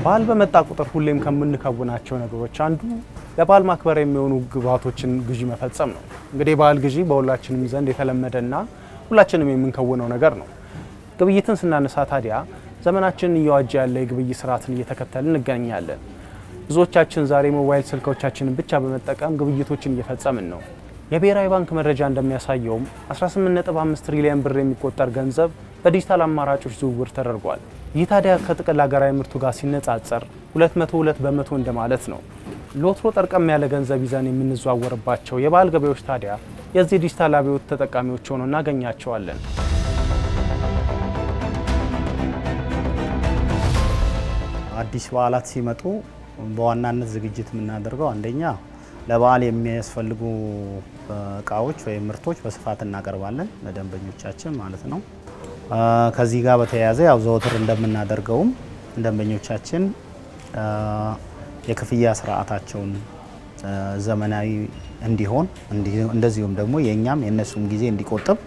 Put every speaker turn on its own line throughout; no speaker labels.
በዓል በመጣ ቁጥር ሁሌም ከምንከውናቸው ነገሮች አንዱ ለበዓል ማክበር የሚሆኑ ግብዓቶችን ግዢ መፈጸም ነው። እንግዲህ በዓል ግዢ በሁላችንም ዘንድ የተለመደና ሁላችንም የምንከውነው ነገር ነው። ግብይትን ስናነሳ ታዲያ ዘመናችንን እየዋጀ ያለ የግብይት ስርዓትን እየተከተልን እንገኛለን። ብዙዎቻችን ዛሬ ሞባይል ስልኮቻችንን ብቻ በመጠቀም ግብይቶችን እየፈጸምን ነው። የብሔራዊ ባንክ መረጃ እንደሚያሳየውም 18.5 ትሪሊዮን ብር የሚቆጠር ገንዘብ በዲጂታል አማራጮች ዝውውር ተደርጓል። ይህ ታዲያ ከጥቅል ሀገራዊ ምርቱ ጋር ሲነጻጸር 202 በመቶ እንደማለት ነው። ለወትሮ ጠርቀም ያለ ገንዘብ ይዘን የምንዘዋወርባቸው የበዓል ገበያዎች ታዲያ የዚህ ዲጂታል አብዮት ተጠቃሚዎች ሆነው እናገኛቸዋለን።
አዲስ በዓላት ሲመጡ በዋናነት ዝግጅት የምናደርገው አንደኛ ለበዓል የሚያስፈልጉ እቃዎች ወይም ምርቶች በስፋት እናቀርባለን ለደንበኞቻችን ማለት ነው። ከዚህ ጋር በተያያዘ ያው ዘወትር እንደምናደርገውም ደንበኞቻችን የክፍያ ስርዓታቸውን ዘመናዊ እንዲሆን እንደዚሁም ደግሞ የኛም የነሱም ጊዜ እንዲቆጥብ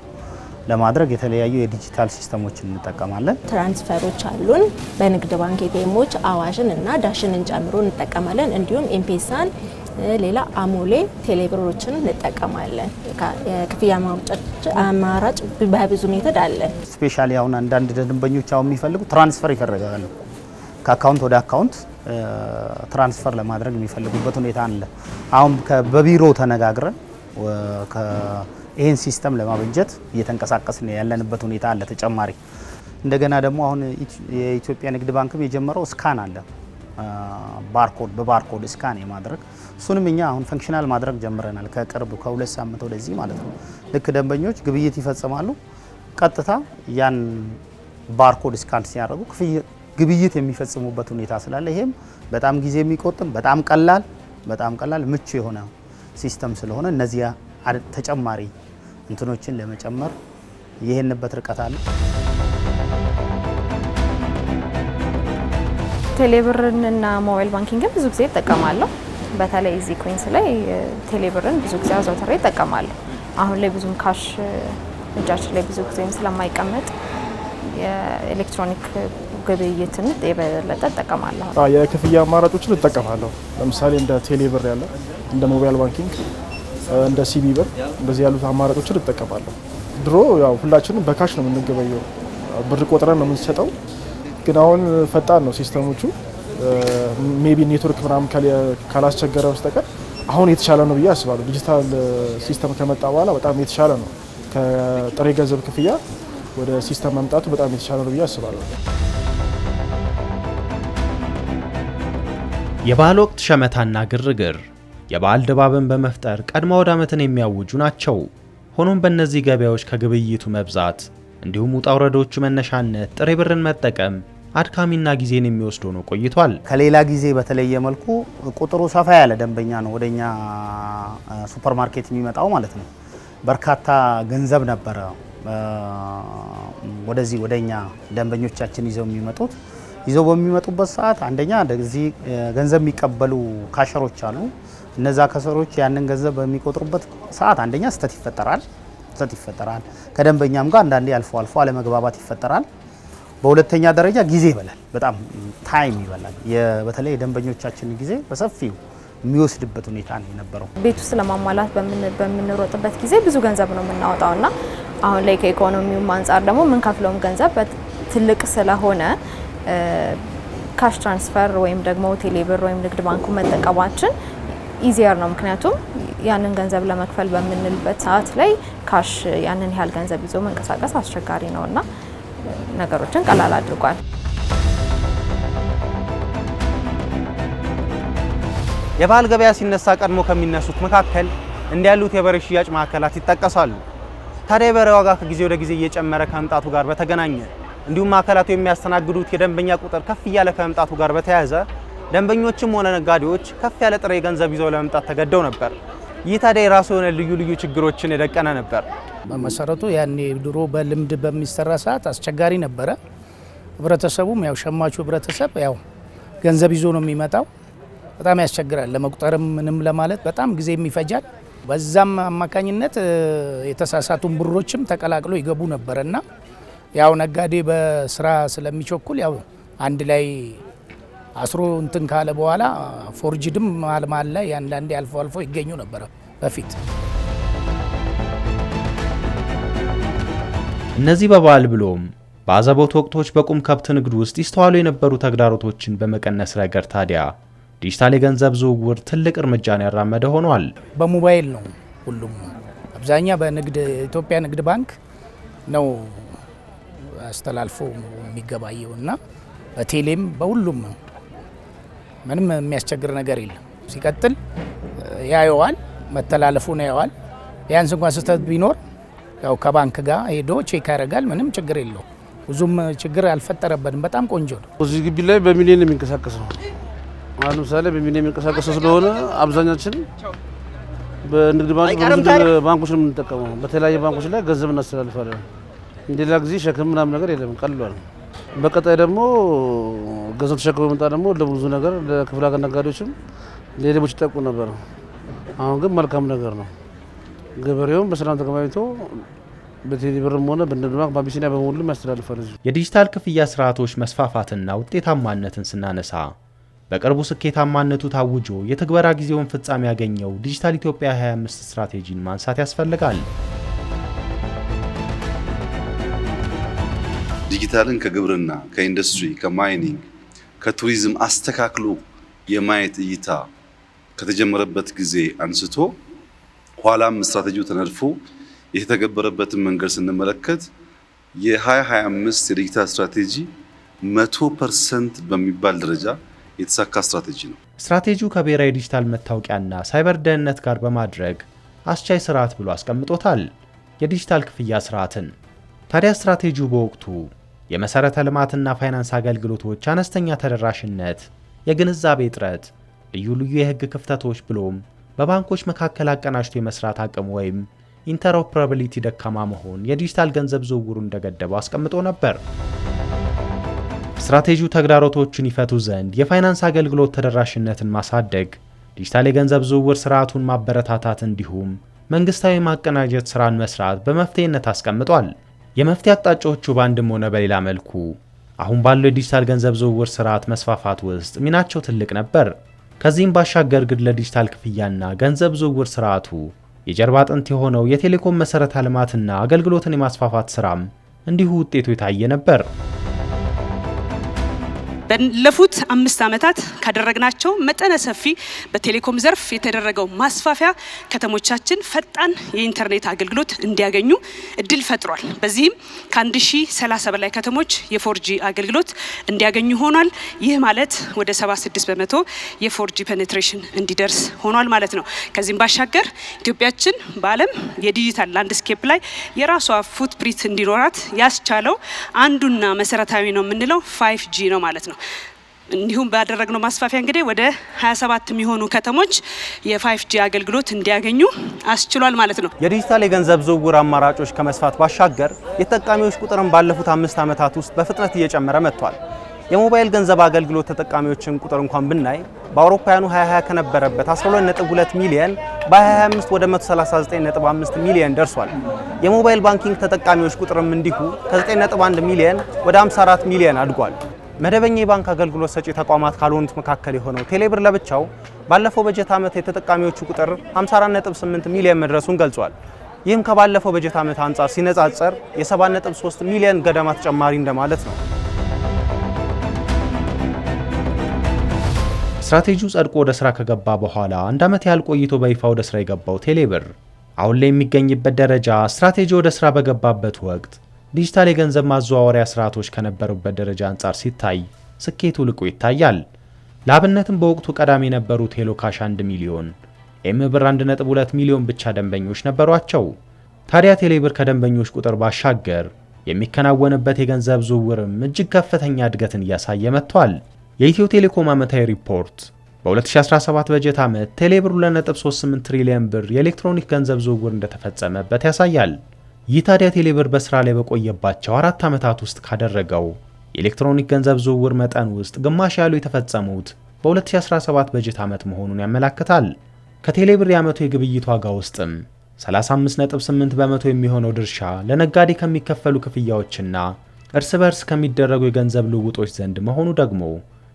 ለማድረግ የተለያዩ የዲጂታል ሲስተሞችን እንጠቀማለን።
ትራንስፈሮች አሉን። በንግድ ባንክ ኤቲኤሞች አዋሽን እና ዳሽንን ጨምሮ እንጠቀማለን። እንዲሁም ኤምፔሳን፣ ሌላ አሞሌ፣ ቴሌብሮችን እንጠቀማለን። የክፍያ አማራጭ በብዙ ሜተድ አለ።
ስፔሻሊ አሁን አንዳንድ ደንበኞች አሁን የሚፈልጉ ትራንስፈር ይፈልጋሉ። ከአካውንት ወደ አካውንት ትራንስፈር ለማድረግ የሚፈልጉበት ሁኔታ አለ። አሁን በቢሮ ተነጋግረን ይህን ሲስተም ለማበጀት እየተንቀሳቀስን ያለንበት ሁኔታ አለ። ተጨማሪ እንደገና ደግሞ አሁን የኢትዮጵያ ንግድ ባንክም የጀመረው ስካን አለ። በባርኮድ ስካን የማድረግ እሱንም እኛ አሁን ፈንክሽናል ማድረግ ጀምረናል። ከቅርብ ከ2 ሳምንት ወደዚህ ማለት ነው። ልክ ደንበኞች ግብይት ይፈጽማሉ፣ ቀጥታ ያን ባርኮድ ስካን ሲያደርጉ ግብይት የሚፈጽሙበት ሁኔታ ስላለ ይሄም በጣም ጊዜ የሚቆጥም በጣም ቀላል ምቹ የሆነ ሲስተም ስለሆነ እነዚህ ተጨማሪ እንትኖችን ለመጨመር ይሄንበት ርቀት አለ።
ቴሌብርንና ሞባይል ባንኪንግን ብዙ ጊዜ እጠቀማለሁ። በተለይ እዚህ ኩዊንስ ላይ ቴሌብርን ብዙ ጊዜ አዘውትሬ እጠቀማለሁ። አሁን ላይ ብዙም ካሽ እጃችን ላይ ብዙ ጊዜም ስለማይቀመጥ የኤሌክትሮኒክ ግብይትን የበለጠ እጠቀማለሁ።
የክፍያ አማራጮችን እጠቀማለሁ። ለምሳሌ እንደ ቴሌብር ያለ እንደ ሞባይል ባንኪንግ እንደ ሲቢ ብር እንደዚህ ያሉት አማራጮችን እጠቀማለሁ። ድሮ ያው ሁላችንም በካሽ ነው የምንገበየው፣ ብር ቆጥረን ነው የምንሰጠው። ግን አሁን ፈጣን ነው ሲስተሞቹ። ሜቢ ኔትወርክ ምናምን ካላስቸገረ በስተቀር አሁን የተሻለ ነው ብዬ አስባለሁ። ዲጂታል ሲስተም ከመጣ በኋላ በጣም የተሻለ ነው። ከጥሬ ገንዘብ ክፍያ ወደ ሲስተም መምጣቱ በጣም የተሻለ ነው ብዬ አስባለሁ።
የበዓል ወቅት ሸመታና ግርግር የበዓል ድባብን በመፍጠር ቀድሞ ወደ ዓመትን የሚያውጁ ናቸው። ሆኖም በእነዚህ ገበያዎች ከግብይቱ መብዛት እንዲሁም ውጣ ውረዶቹ መነሻነት ጥሬ ብርን መጠቀም አድካሚና ጊዜን የሚወስድ ሆኖ ቆይቷል።
ከሌላ ጊዜ በተለየ መልኩ ቁጥሩ ሰፋ ያለ ደንበኛ ነው ወደኛ ሱፐርማርኬት የሚመጣው ማለት ነው። በርካታ ገንዘብ ነበረ ወደዚህ ወደኛ ደንበኞቻችን ይዘው በሚመጡበት ሰዓት አንደኛ እንደዚህ ገንዘብ የሚቀበሉ ካሸሮች አሉ። እነዛ ካሸሮች ያንን ገንዘብ በሚቆጥሩበት ሰዓት አንደኛ ስህተት ይፈጠራል። ከደንበኛም ጋር አንዳንዴ አልፎ አለመግባባት ይፈጠራል። በሁለተኛ ደረጃ ጊዜ ይበላል፣ በጣም ታይም ይበላል። በተለይ የደንበኞቻችን ጊዜ በሰፊው የሚወስድበት ሁኔታ ነው የነበረው።
ቤት ውስጥ ለማሟላት በምንሮጥበት ጊዜ ብዙ ገንዘብ ነው የምናወጣውና አሁን ላይ ከኢኮኖሚውም አንጻር ደግሞ የምንከፍለውም ገንዘብ ትልቅ ስለሆነ ካሽ ትራንስፈር ወይም ደግሞ ቴሌብር ወይም ንግድ ባንኩ መጠቀማችን ኢዚየር ነው። ምክንያቱም ያንን ገንዘብ ለመክፈል በምንልበት ሰዓት ላይ ካሽ ያንን ያህል ገንዘብ ይዞ መንቀሳቀስ አስቸጋሪ ነውና ነገሮችን ቀላል አድርጓል።
የበዓል ገበያ ሲነሳ ቀድሞ ከሚነሱት መካከል እንዲህ ያሉት የበሬ ሽያጭ ማዕከላት ይጠቀሳሉ። ታዲያ የበሬ ዋጋ ከጊዜ ወደ ጊዜ እየጨመረ ከመምጣቱ ጋር በተገናኘ እንዲሁም ማዕከላቱ የሚያስተናግዱት የደንበኛ ቁጥር ከፍ እያለ ከመምጣቱ ጋር በተያያዘ ደንበኞችም ሆነ ነጋዴዎች ከፍ ያለ ጥሬ ገንዘብ ይዘው ለመምጣት ተገደው ነበር። ይህ ታዲያ የራሱ የሆነ ልዩ ችግሮችን የደቀነ ነበር።
በመሰረቱ ያኔ ድሮ በልምድ በሚሰራ ሰዓት አስቸጋሪ ነበረ። ህብረተሰቡም ያው ሸማቹ ህብረተሰብ ያው ገንዘብ ይዞ ነው የሚመጣው። በጣም ያስቸግራል። ለመቁጠርም ምንም ለማለት በጣም ጊዜ የሚፈጃል። በዛም አማካኝነት የተሳሳቱን ብሮችም ተቀላቅሎ ይገቡ ነበርና ያው ነጋዴ በስራ ስለሚቸኩል ያው አንድ ላይ አስሮ እንትን ካለ በኋላ ፎርጅድም ማል ላይ አንዳንዴ አልፎ አልፎ ይገኙ ነበር በፊት።
እነዚህ በበዓል ብሎም በአዘቦት ወቅቶች በቁም ከብት ንግድ ውስጥ ይስተዋሉ የነበሩ ተግዳሮቶችን በመቀነስ ረገድ ታዲያ ዲጂታል የገንዘብ ዝውውር ትልቅ እርምጃን ያራመደ ሆኗል።
በሞባይል ነው ሁሉም አብዛኛ በንግድ ኢትዮጵያ ንግድ ባንክ ነው አስተላልፎ የሚገባየው እና በቴሌም በሁሉም ምንም የሚያስቸግር ነገር የለም። ሲቀጥል ያየዋል መተላለፉን ያየዋል። ቢያንስ እንኳን ስህተት ቢኖር ያው ከባንክ ጋር ሄዶ ቼክ ያደርጋል። ምንም ችግር የለው። ብዙም ችግር አልፈጠረበትም። በጣም ቆንጆ ነው።
እዚህ ግቢ ላይ በሚሊዮን የሚንቀሳቀስ ነው። አሁን ለምሳሌ በሚሊዮን የሚንቀሳቀስ ስለሆነ አብዛኛችን በንግድ ባንኮች ነው የምንጠቀመው። በተለያየ ባንኮች ላይ ገንዘብ እናስተላልፋለን። እንደሌላ ጊዜ ሸክም ምናምን ነገር የለም፣ ቀልሏል። በቀጣይ ደግሞ ገንዘብ ተሸክሞ መጣ ደግሞ ለብዙ ነገር ለክፍለ ሀገር ነጋዴዎችም ለሌቦች ይጠቁ ነበር። አሁን ግን መልካም ነገር ነው። ገበሬውም በሰላም ተገባይቶ በቴሌ ብርም ሆነ በንግድ ባንክ በአቢሲኒያ በሙሉም ያስተላልፋል።
የዲጂታል ክፍያ ስርዓቶች መስፋፋትና ውጤታማነትን ስናነሳ በቅርቡ ስኬታማነቱ ታውጆ የትግበራ ጊዜውን ፍጻሜ ያገኘው ዲጂታል ኢትዮጵያ 25 ስትራቴጂን ማንሳት ያስፈልጋል።
ዲጂታልን ከግብርና፣ ከኢንዱስትሪ፣ ከማይኒንግ፣ ከቱሪዝም አስተካክሎ የማየት እይታ ከተጀመረበት ጊዜ አንስቶ ኋላም ስትራቴጂው ተነድፎ የተተገበረበትን መንገድ ስንመለከት የ2025 የዲጂታል ስትራቴጂ 100% በሚባል ደረጃ የተሳካ ስትራቴጂ ነው።
ስትራቴጂው ከብሔራዊ ዲጂታል መታወቂያና ሳይበር ደህንነት ጋር በማድረግ አስቻይ ስርዓት ብሎ አስቀምጦታል የዲጂታል ክፍያ ስርዓትን። ታዲያ ስትራቴጂው በወቅቱ የመሰረተ ልማትና ፋይናንስ አገልግሎቶች አነስተኛ ተደራሽነት፣ የግንዛቤ እጥረት፣ ልዩ ልዩ የህግ ክፍተቶች ብሎም በባንኮች መካከል አቀናጅቶ የመስራት አቅም ወይም ኢንተርኦፕራቢሊቲ ደካማ መሆን የዲጂታል ገንዘብ ዝውውሩ እንደገደበው አስቀምጦ ነበር። ስትራቴጂው ተግዳሮቶችን ይፈቱ ዘንድ የፋይናንስ አገልግሎት ተደራሽነትን ማሳደግ፣ ዲጂታል የገንዘብ ዝውውር ስርዓቱን ማበረታታት እንዲሁም መንግስታዊ ማቀናጀት ስራን መስራት በመፍትሄነት አስቀምጧል። የመፍትሄ አቅጣጫዎቹ በአንድም ሆነ በሌላ መልኩ አሁን ባለው የዲጂታል ገንዘብ ዝውውር ስርዓት መስፋፋት ውስጥ ሚናቸው ትልቅ ነበር። ከዚህም ባሻገር ግን ለዲጂታል ክፍያና ገንዘብ ዝውውር ስርዓቱ የጀርባ አጥንት የሆነው የቴሌኮም መሰረተ ልማትና አገልግሎትን የማስፋፋት ስራም እንዲሁ ውጤቱ የታየ ነበር።
ባለፉት 5 ዓመታት ካደረግናቸው መጠነ ሰፊ በቴሌኮም ዘርፍ የተደረገው ማስፋፊያ ከተሞቻችን ፈጣን የኢንተርኔት አገልግሎት እንዲያገኙ እድል ፈጥሯል። በዚህም ከ1030 በላይ ከተሞች የ4G አገልግሎት እንዲያገኙ ሆኗል። ይህ ማለት ወደ 76% የ4G ፔኔትሬሽን እንዲደርስ ሆኗል ማለት ነው። ከዚህም ባሻገር ኢትዮጵያችን በዓለም የዲጂታል ላንድስኬፕ ላይ የራሷ ፉትፕሪንት እንዲኖራት ያስቻለው አንዱና መሰረታዊ ነው የምንለው 5G ነው ማለት ነው። እንዲሁም ባደረግነው ማስፋፊያ እንግዲህ ወደ 27 የሚሆኑ ከተሞች የ5G አገልግሎት እንዲያገኙ አስችሏል ማለት ነው።
የዲጂታል የገንዘብ ዝውውር አማራጮች ከመስፋት ባሻገር የተጠቃሚዎች ቁጥርን ባለፉት 5 ዓመታት ውስጥ በፍጥነት እየጨመረ መጥቷል። የሞባይል ገንዘብ አገልግሎት ተጠቃሚዎችን ቁጥር እንኳን ብናይ በአውሮፓውያኑ 2020 ከነበረበት 12.2 ሚሊዮን በ2025 ወደ 139.5 ሚሊዮን ደርሷል። የሞባይል ባንኪንግ ተጠቃሚዎች ቁጥርም እንዲሁ ከ9.1 ሚሊዮን ወደ 54 ሚሊዮን አድጓል። መደበኛ የባንክ አገልግሎት ሰጪ ተቋማት ካልሆኑት መካከል የሆነው ቴሌብር ለብቻው ባለፈው በጀት ዓመት የተጠቃሚዎቹ ቁጥር 54.8 ሚሊዮን መድረሱን ገልጿል። ይህም ከባለፈው በጀት ዓመት አንጻር ሲነጻጸር የ7.3 ሚሊዮን ገደማ ተጨማሪ እንደማለት ነው።
ስትራቴጂው ጸድቆ ወደ ስራ ከገባ በኋላ 1 ዓመት ያህል ቆይቶ በይፋ ወደ ስራ የገባው ቴሌብር አሁን ላይ የሚገኝበት ደረጃ ስትራቴጂ ወደ ስራ በገባበት ወቅት ዲጂታል የገንዘብ ማዘዋወሪያ ስርዓቶች ከነበሩበት ደረጃ አንጻር ሲታይ ስኬቱ ልቆ ይታያል። ለአብነትም በወቅቱ ቀዳሚ የነበሩት ሄሎ ካሽ 1 ሚሊዮን፣ ኤምብር 1.2 ሚሊዮን ብቻ ደንበኞች ነበሯቸው። ታዲያ ቴሌብር ከደንበኞች ቁጥር ባሻገር የሚከናወንበት የገንዘብ ዝውውርም እጅግ ከፍተኛ እድገትን እያሳየ መጥቷል። የኢትዮ ቴሌኮም ዓመታዊ ሪፖርት በ2017 በጀት ዓመት ቴሌብር 2.38 ትሪሊዮን ብር የኤሌክትሮኒክ ገንዘብ ዝውውር እንደተፈጸመበት ያሳያል። ይህ ታዲያ ቴሌብር በስራ ላይ በቆየባቸው 4 ዓመታት ውስጥ ካደረገው የኤሌክትሮኒክ ገንዘብ ዝውውር መጠን ውስጥ ግማሽ ያሉ የተፈጸሙት በ2017 በጀት ዓመት መሆኑን ያመለክታል። ከቴሌብር የዓመቱ የግብይት ዋጋ ውስጥም 35.8 በመቶ የሚሆነው ድርሻ ለነጋዴ ከሚከፈሉ ክፍያዎችና እርስ በርስ ከሚደረጉ የገንዘብ ልውውጦች ዘንድ መሆኑ ደግሞ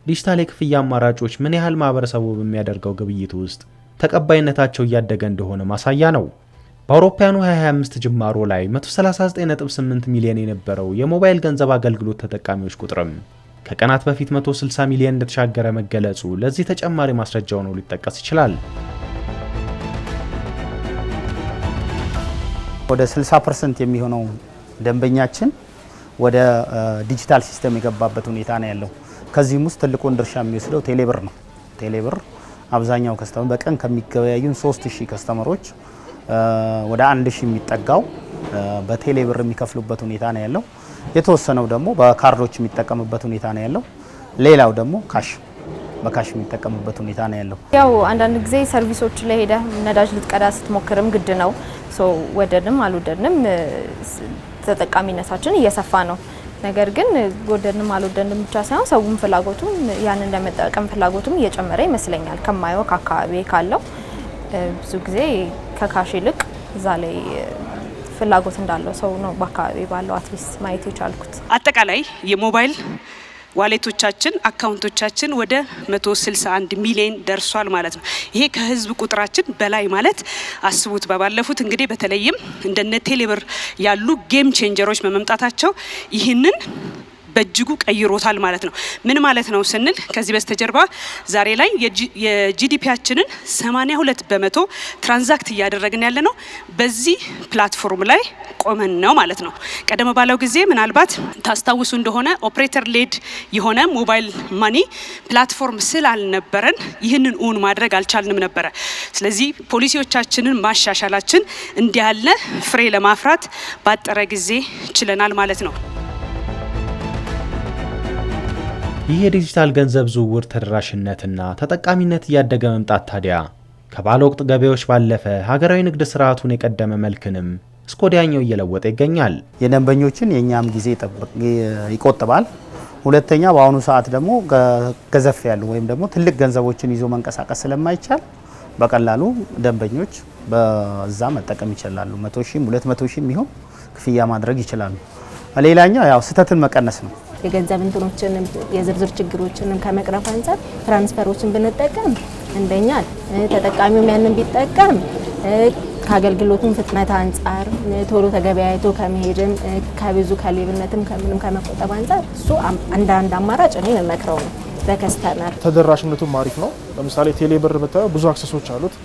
ዲጂታል የክፍያ አማራጮች ምን ያህል ማህበረሰቡ በሚያደርገው ግብይት ውስጥ ተቀባይነታቸው እያደገ እንደሆነ ማሳያ ነው። በአውሮፓውያኑ 2025 ጅማሮ ላይ 139.8 ሚሊዮን የነበረው የሞባይል ገንዘብ አገልግሎት ተጠቃሚዎች ቁጥርም ከቀናት በፊት 160 ሚሊዮን እንደተሻገረ መገለጹ ለዚህ ተጨማሪ ማስረጃ ሆኖ ሊጠቀስ ይችላል።
ወደ 60% የሚሆነው ደንበኛችን ወደ ዲጂታል ሲስተም የገባበት ሁኔታ ነው ያለው። ከዚህም ውስጥ ትልቁን ድርሻ የሚወስደው ቴሌብር ነው። ቴሌብር አብዛኛው ከስተመር በቀን ከሚገበያዩን 3000 ከስተመሮች ወደ 1000 የሚጠጋው በቴሌብር የሚከፍሉበት ሁኔታ ነው ያለው። የተወሰነው ደግሞ በካርዶች የሚጠቀምበት ሁኔታ ነው ያለው። ሌላው ደግሞ በካሽ የሚጠቀምበት ሁኔታ ነው ያለው።
ያው አንዳንድ ጊዜ ሰርቪሶች ላይ ሄደ ነዳጅ ልትቀዳ ስትሞክርም ግድ ነው። ወደድንም አልወደድንም ተጠቃሚነታችን እየሰፋ ነው። ነገር ግን ወደድንም አልወደድንም ብቻ ሳይሆን ሰውም ፍላጎቱም ያንን ለመጠቀም ፍላጎቱም እየጨመረ ይመስለኛል። ከማየው ከአካባቢ ካለው ብዙ ጊዜ ከካሽ ይልቅ እዛ ላይ ፍላጎት እንዳለው ሰው ነው በአካባቢ ባለው አትሊስት ማየት የቻልኩት።
አጠቃላይ የሞባይል ዋሌቶቻችን አካውንቶቻችን ወደ 161 ሚሊዮን ደርሷል ማለት ነው። ይሄ ከህዝብ ቁጥራችን በላይ ማለት አስቡት። በባለፉት እንግዲህ በተለይም እንደነ ቴሌብር ያሉ ጌም ቼንጀሮች በመምጣታቸው ይህንን በእጅጉ ቀይሮታል ማለት ነው። ምን ማለት ነው ስንል ከዚህ በስተጀርባ ዛሬ ላይ የጂዲፒያችንን 82% ትራንዛክት እያደረግን ያለ ነው በዚህ ፕላትፎርም ላይ ቆመን ነው ማለት ነው። ቀደም ባለው ጊዜ ምናልባት ታስታውሱ እንደሆነ ኦፕሬተር ሌድ የሆነ ሞባይል ማኒ ፕላትፎርም ስላልነበረን ይህንን ኡን ማድረግ አልቻልንም ነበረ። ስለዚህ ፖሊሲዎቻችንን ማሻሻላችን እንዲያለ ፍሬ ለማፍራት ባጠረ ጊዜ ችለናል ማለት ነው።
ይህ የዲጂታል ገንዘብ ዝውውር ተደራሽነትና ተጠቃሚነት እያደገ መምጣት ታዲያ ከባለ ወቅት ገበያዎች ባለፈ ሀገራዊ ንግድ ስርዓቱን የቀደመ መልክንም እስከ ወዲያኛው እየለወጠ ይገኛል።
የደንበኞችን የኛም ጊዜ ይቆጥባል። ሁለተኛ በአሁኑ ሰዓት ደግሞ ገዘፍ ያሉ ወይም ደግሞ ትልቅ ገንዘቦችን ይዞ መንቀሳቀስ ስለማይቻል በቀላሉ ደንበኞች በዛ መጠቀም ይችላሉ። 100,000 200,000 የሚሆን ክፍያ ማድረግ ይችላሉ። ሌላኛው ያው ስህተትን መቀነስ ነው።
የገንዘብ እንትኖችንም የዝርዝር ችግሮችንም ከመቅረፍ አንፃር ትራንስፈሮችን ብንጠቀም እንደኛ ተጠቃሚውም ያንን ቢጠቀም ከአገልግሎቱም ፍጥነት አንፃር ቶሎ ተገበያይቶ ከመሄድም ከብዙ ከሌብነትም ከምንም ከመቆጠብ አንፃር እሱ አንዳንድ አማራጭ እኔ መክረው ነው። በከስተመር
ተደራሽነቱም አሪፍ ነው። ለምሳሌ ቴሌብር ብታዩ ብዙ አክሰሶች አሉት።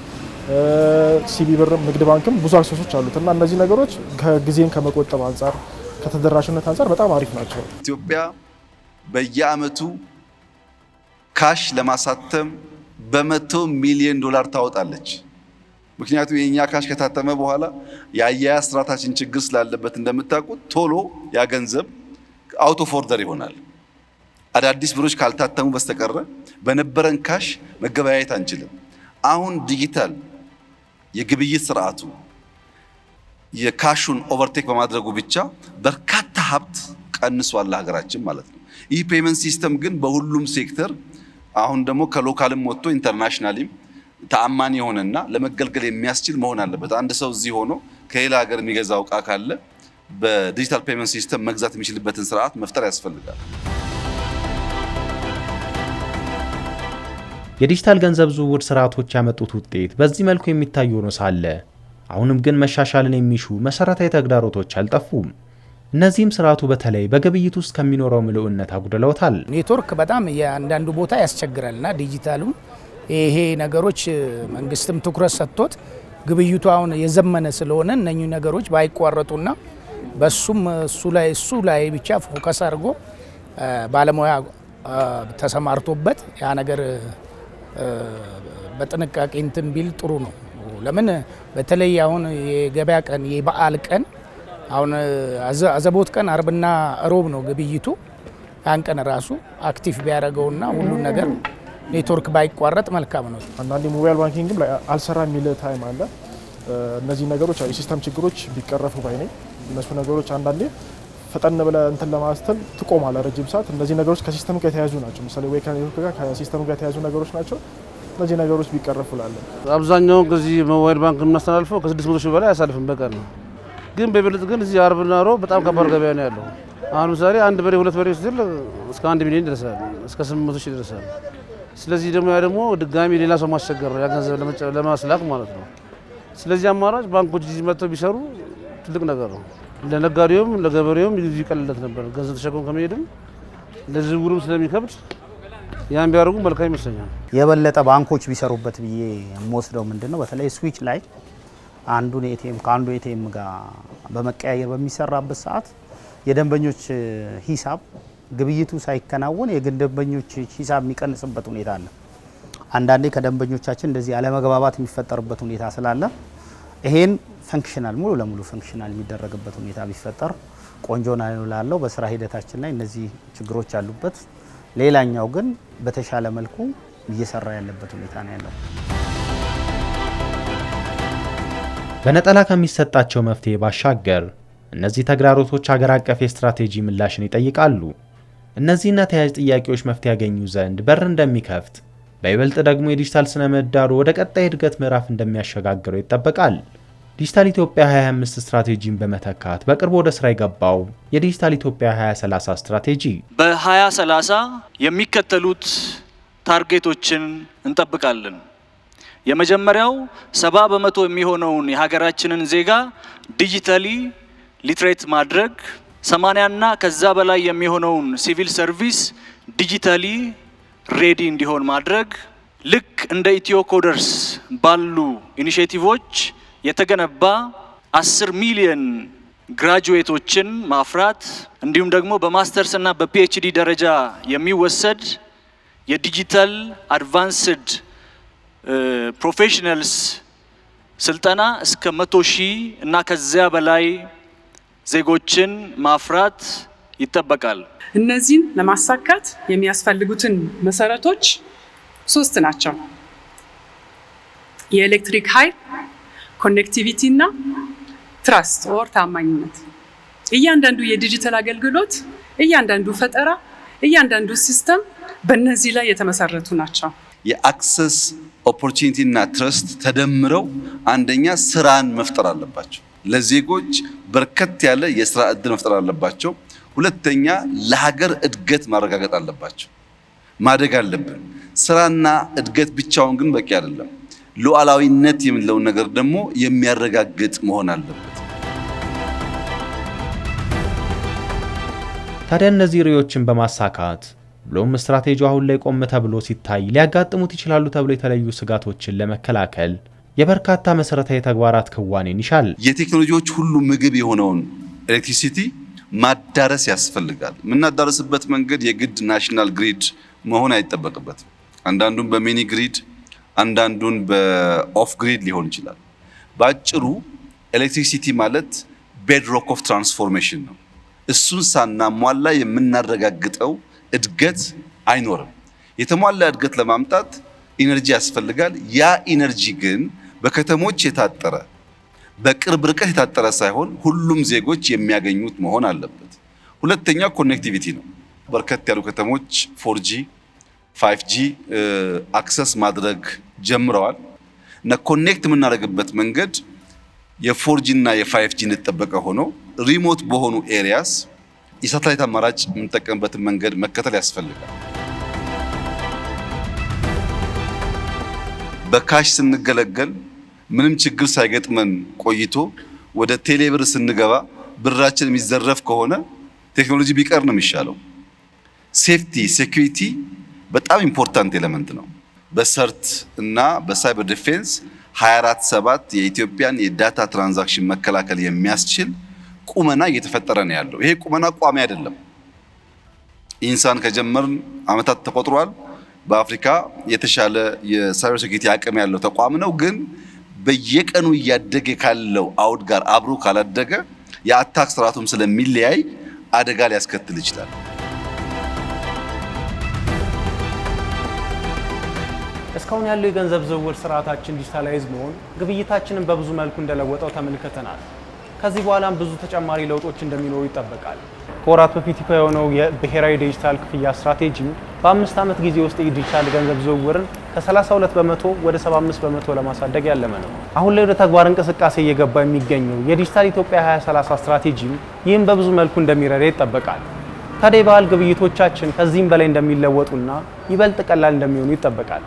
ሲቢ ብር ንግድ ባንክም ብዙ አክሰሶች አሉት እና እነዚህ ነገሮች ከጊዜን ከመቆጠብ አንፃር ከተደራሽነት አንፃር በጣም አሪፍ ናቸው።
ኢትዮጵያ በየአመቱ ካሽ ለማሳተም በ100 ሚሊዮን ዶላር ታወጣለች። ምክንያቱም የኛ ካሽ ከታተመ በኋላ የአያያዝ ስርዓታችን ችግር ስላለበት እንደምታውቁት ቶሎ ያ ገንዘብ አውት ኦፍ ኦርደር ይሆናል። አዳዲስ ብሮች ካልታተሙ በስተቀረ በነበረን ካሽ መገበያየት አንችልም። አሁን ዲጂታል የግብይት ስርዓቱ የካሹን ኦቨርቴክ በማድረጉ ብቻ በርካታ ሀብት ቀንሷል ሀገራችን ማለት ነው። ይህ ፔመንት ሲስተም ግን በሁሉም ሴክተር አሁን ደግሞ ከሎካልም ወጥቶ ኢንተርናሽናሊም ተአማኒ የሆነና ለመገልገል የሚያስችል መሆን አለበት። አንድ ሰው እዚህ ሆኖ ከሌላ ሀገር የሚገዛው ዕቃ ካለ በዲጂታል ፔመንት ሲስተም መግዛት የሚችልበትን ስርዓት መፍጠር ያስፈልጋል።
የዲጂታል ገንዘብ ዝውውር ስርዓቶች ያመጡት ውጤት በዚህ መልኩ የሚታይ ሆኖ ሳለ አሁንም ግን መሻሻልን የሚሹ መሰረታዊ ተግዳሮቶች አልጠፉም። እነዚህም ስርዓቱ በተለይ በግብይት ውስጥ ከሚኖረው ምልኡነት አጉድለውታል።
ኔትወርክ በጣም የአንዳንዱ ቦታ ያስቸግራልና ዲጂታሉ ይሄ ነገሮች መንግስትም ትኩረት ሰጥቶት ግብይቱ አሁን የዘመነ ስለሆነ እነኚህ ነገሮች ባይቋረጡና በሱም እሱ ላይ ብቻ ፎከስ አድርጎ ባለሙያ ተሰማርቶበት ያ ነገር በጥንቃቄ እንትን ቢል ጥሩ ነው። ለምን በተለይ አሁን የገበያ ቀን የበዓል ቀን አሁን አዘቦት ቀን አርብና ሮብ ነው ግብይቱ። ያን ቀን ራሱ አክቲቭ ቢያደርገውና ሁሉን ነገር ኔትወርክ ባይቋረጥ መልካም ነው።
አንዳንዴ ሞባይል ባንኪንግም ላይ አልሰራ የሚል ታይም አለ። እነዚህ ነገሮች የሲስተም ችግሮች ቢቀረፉ ባይ ነኝ። እነሱ ነገሮች አንዳንዴ ፈጠን ብለ እንትን ለማስተል ትቆማለህ ረጅም ሰዓት። እነዚህ ነገሮች ከሲስተም ጋር የተያዙ ናቸው። ምሳሌ ወይ ከኔትወርክ ጋር ከሲስተም ጋር የተያዙ ነገሮች ናቸው። እነዚህ ነገሮች ቢቀረፉ ላለን
አብዛኛው ከዚህ ሞባይል ባንክ የምናስተላልፈው ከ600 ሺህ በላይ አያሳልፍም በቀን ነው። ግን በብልጥ ግን እዚህ አርብና ሮብ በጣም ከባድ ገበያ ነው ያለው። አሁን ምሳሌ አንድ በሬ ሁለት በሬ ስትል እስከ 1 ሚሊዮን ይደርሳል፣ እስከ 800 ሺህ ይደርሳል። ስለዚህ ደግሞ ያ ደግሞ ድጋሚ ሌላ ሰው ማስቸገር ነው፣ ያ ገንዘብ ለማስላክ ማለት ነው። ስለዚህ አማራጭ ባንኮች እዚህ መጥተው ቢሰሩ ትልቅ ነገር ነው። ለነጋዴውም ለገበሬውም ይቀልለት ነበር፣ ገንዘብ ተሸክሞ ከመሄድም ለዝውውሩም ስለሚከብድ ያን ቢያደርጉ መልካም ይመስለኛል።
የበለጠ ባንኮች ቢሰሩበት ብዬ የምወስደው ምንድነው በተለይ ስዊች ላይ አንዱን ኤቲኤም ከአንዱ ኤቲኤም ጋር በመቀያየር በሚሰራበት ሰዓት የደንበኞች ሂሳብ ግብይቱ ሳይከናወን የደንበኞች ሂሳብ የሚቀንስበት ሁኔታ አለ። አንዳንዴ ከደንበኞቻችን እንደዚህ አለመግባባት የሚፈጠርበት ሁኔታ ስላለ ይሄን ፈንክሽናል ሙሉ ለሙሉ ፈንክሽናል የሚደረግበት ሁኔታ ቢፈጠር ቆንጆ ነው ላለው በስራ ሂደታችን ላይ እነዚህ ችግሮች አሉበት። ሌላኛው ግን በተሻለ መልኩ እየሰራ ያለበት ሁኔታ ነው ያለው።
በነጠላ ከሚሰጣቸው መፍትሄ ባሻገር እነዚህ ተግዳሮቶች ሀገር አቀፍ የስትራቴጂ ምላሽን ይጠይቃሉ። እነዚህና ተያያዥ ጥያቄዎች መፍትሄ ያገኙ ዘንድ በር እንደሚከፍት በይበልጥ ደግሞ የዲጂታል ስነ ምህዳሩ ወደ ቀጣይ እድገት ምዕራፍ እንደሚያሸጋግረው ይጠበቃል። ዲጂታል ኢትዮጵያ 2025 ስትራቴጂን በመተካት በቅርቡ ወደ ስራ የገባው የዲጂታል ኢትዮጵያ 2030 ስትራቴጂ
በ2030 የሚከተሉት ታርጌቶችን እንጠብቃለን። የመጀመሪያው 70% የሚሆነውን የሀገራችንን ዜጋ ዲጂታሊ ሊትሬት ማድረግ፣ 80 እና ከዛ በላይ የሚሆነውን ሲቪል ሰርቪስ ዲጂታሊ ሬዲ እንዲሆን ማድረግ፣ ልክ እንደ ኢትዮ ኮደርስ ባሉ ኢኒሼቲቮች የተገነባ 10 ሚሊዮን ግራጁዌቶችን ማፍራት፣ እንዲሁም ደግሞ በማስተርስ እና በፒኤችዲ ደረጃ የሚወሰድ የዲጂታል አድቫንስድ ፕሮፌሽናልስ ስልጠና እስከ 100,000 እና ከዚያ በላይ ዜጎችን ማፍራት ይጠበቃል።
እነዚህን ለማሳካት የሚያስፈልጉትን መሰረቶች 3 ናቸው። የኤሌክትሪክ ኃይል፣ ኮኔክቲቪቲ እና ትራስት ኦር ታማኝነት። እያንዳንዱ የዲጂታል አገልግሎት፣ እያንዳንዱ ፈጠራ፣ እያንዳንዱ ሲስተም በእነዚህ ላይ የተመሰረቱ ናቸው።
የአክሰስ ኦፖርቹኒቲ እና ትረስት ተደምረው አንደኛ ስራን መፍጠር አለባቸው። ለዜጎች በርከት ያለ የስራ እድል መፍጠር አለባቸው። ሁለተኛ ለሀገር እድገት ማረጋገጥ አለባቸው። ማደግ አለብን። ስራና እድገት ብቻውን ግን በቂ አይደለም። ሉዓላዊነት የምንለው ነገር ደግሞ የሚያረጋግጥ መሆን አለበት።
ታዲያ እነዚህ ርዕዮችን በማሳካት ብሎም ስትራቴጂው አሁን ላይ ቆም ተብሎ ሲታይ ሊያጋጥሙት ይችላሉ ተብሎ የተለዩ ስጋቶችን ለመከላከል የበርካታ መሰረታዊ ተግባራት ክዋኔን ይሻል።
የቴክኖሎጂዎች ሁሉ ምግብ የሆነውን ኤሌክትሪሲቲ ማዳረስ ያስፈልጋል። የምናዳረስበት መንገድ የግድ ናሽናል ግሪድ መሆን አይጠበቅበትም። አንዳንዱን በሚኒ ግሪድ፣ አንዳንዱን በኦፍ ግሪድ ሊሆን ይችላል። ባጭሩ ኤሌክትሪሲቲ ማለት ቤድሮክ ኦፍ ትራንስፎርሜሽን ነው። እሱን ሳናሟላ የምናረጋግጠው እድገት አይኖርም። የተሟላ እድገት ለማምጣት ኢነርጂ ያስፈልጋል። ያ ኢነርጂ ግን በከተሞች የታጠረ በቅርብ ርቀት የታጠረ ሳይሆን ሁሉም ዜጎች የሚያገኙት መሆን አለበት። ሁለተኛው ኮኔክቲቪቲ ነው። በርከት ያሉ ከተሞች 4G 5G አክሰስ ማድረግ ጀምረዋል እና ኮኔክት የምናደርግበት መንገድ የ4G እና የ5G እንደተጠበቀ ሆኖ ሪሞት በሆኑ ኤሪያስ የሳተላይት አማራጭ የምንጠቀምበትን መንገድ መከተል ያስፈልጋል። በካሽ ስንገለገል ምንም ችግር ሳይገጥመን ቆይቶ ወደ ቴሌብር ስንገባ ብራችን የሚዘረፍ ከሆነ ቴክኖሎጂ ቢቀር ነው የሚሻለው። ሴፍቲ ሴኩሪቲ በጣም ኢምፖርታንት ኤሌመንት ነው። በሰርት እና በሳይበር ዲፌንስ 24/7 የኢትዮጵያን የዳታ ትራንዛክሽን መከላከል የሚያስችል ቁመና እየተፈጠረ ነው ያለው። ይሄ ቁመና ቋሚ አይደለም። ኢንሳን ከጀመርን አመታት ተቆጥሯል። በአፍሪካ የተሻለ የሳይበር ሴኩሪቲ አቅም ያለው ተቋም ነው። ግን በየቀኑ እያደገ ካለው አውድ ጋር አብሮ ካላደገ የአታክ ስርዓቱም ስለሚለያይ አደጋ ሊያስከትል ይችላል።
እስካሁን ያለው የገንዘብ ዝውውር ስርዓታችን ዲጂታላይዝ መሆን ግብይታችንን በብዙ መልኩ እንደለወጠው ተመልክተናል። ከዚህ በኋላም ብዙ ተጨማሪ ለውጦች እንደሚኖሩ ይጠበቃል። ከወራት በፊት ይፋ የሆነው የብሔራዊ ዲጂታል ክፍያ ስትራቴጂ በ5 ዓመት ጊዜ ውስጥ የዲጂታል ገንዘብ ዝውውርን ከ32 በመቶ ወደ 75 በመቶ ለማሳደግ ያለመ ነው። አሁን ላይ ወደ ተግባር እንቅስቃሴ እየገባ የሚገኘው የዲጂታል ኢትዮጵያ 2030 ስትራቴጂ ይህም በብዙ መልኩ እንደሚረዳ ይጠበቃል። ታዲያ የባህል ግብይቶቻችን ከዚህም በላይ እንደሚለወጡና ይበልጥ ቀላል እንደሚሆኑ ይጠበቃል።